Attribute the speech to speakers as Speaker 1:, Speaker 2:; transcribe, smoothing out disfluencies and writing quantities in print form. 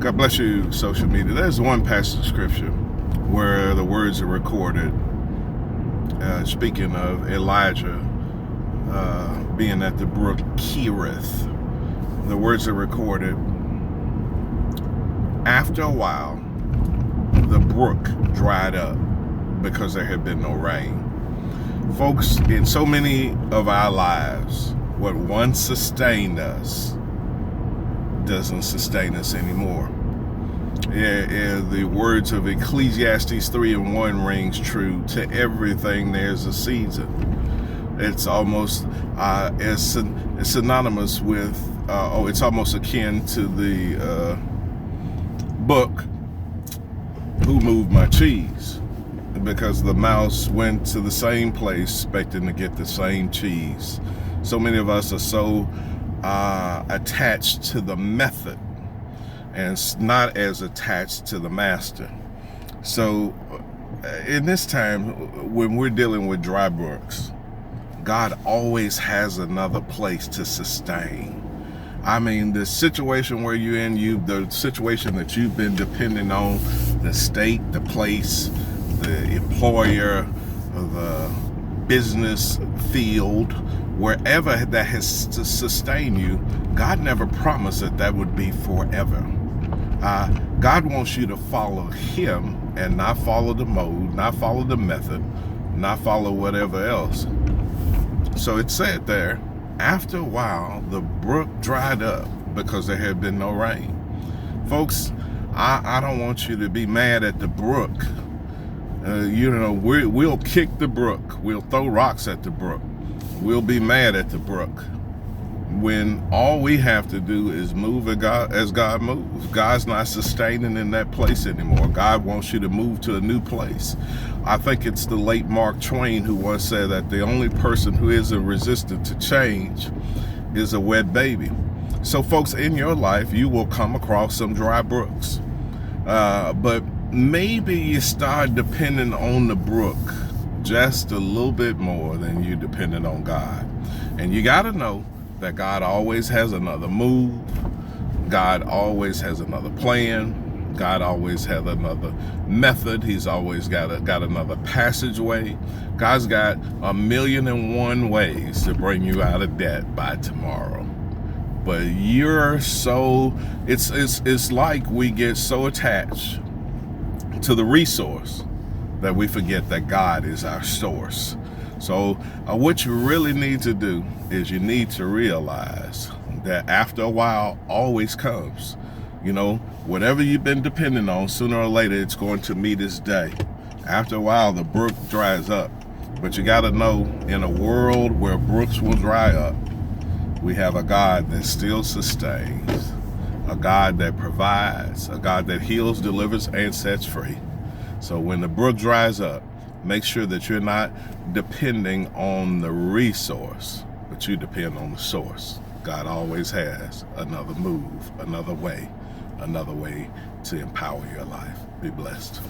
Speaker 1: God bless you, social media. There's one passage of scripture where the words are recorded, speaking of Elijah being at the Brook Cherith. The words are recorded. After a while, the brook dried up because there had been no rain. Folks, in so many of our lives, what once sustained us doesn't sustain us anymore. The words of Ecclesiastes 3:1 rings true. To everything there's a season. It's almost it's synonymous with it's almost akin to the book Who Moved My Cheese, because the mouse went to the same place expecting to get the same cheese. So many of us are so attached to the method and not as attached to the master. So in this time, when we're dealing with dry brooks, God always has another place to sustain. I mean, the situation where you're in, the situation that you've been depending on, the state, the place, the employer, the business field, wherever that has to sustain you, God never promised that would be forever. God wants you to follow Him and not follow the mode, not follow the method, not follow whatever else. So it said there, after a while, the brook dried up because there had been no rain. Folks, I don't want you to be mad at the brook. We'll kick the brook. We'll throw rocks at the brook. We'll be mad at the brook, when all we have to do is move as God moves. God's not sustaining in that place anymore. God wants you to move to a new place. I think it's the late Mark Twain who once said that the only person who isn't resistant to change is a wet baby. So folks, in your life, you will come across some dry brooks. But maybe you start depending on the brook just a little bit more than you depending on God. And you got to know that God always has another move. God always has another plan. God always has another method. He's always got another passageway. God's got 1,000,001 ways to bring you out of debt by tomorrow. But it's like we get so attached to the resource that we forget that God is our source. So what you really need to do is you need to realize that after a while always comes. Whatever you've been depending on, sooner or later it's going to meet its day. After a while the brook dries up. But you got to know, in a world where brooks will dry up, we have a God that still sustains, a God that provides, a God that heals, delivers, and sets free. So when the brook dries up, make sure that you're not depending on the resource, but you depend on the source. God always has another move, another way to empower your life. Be blessed.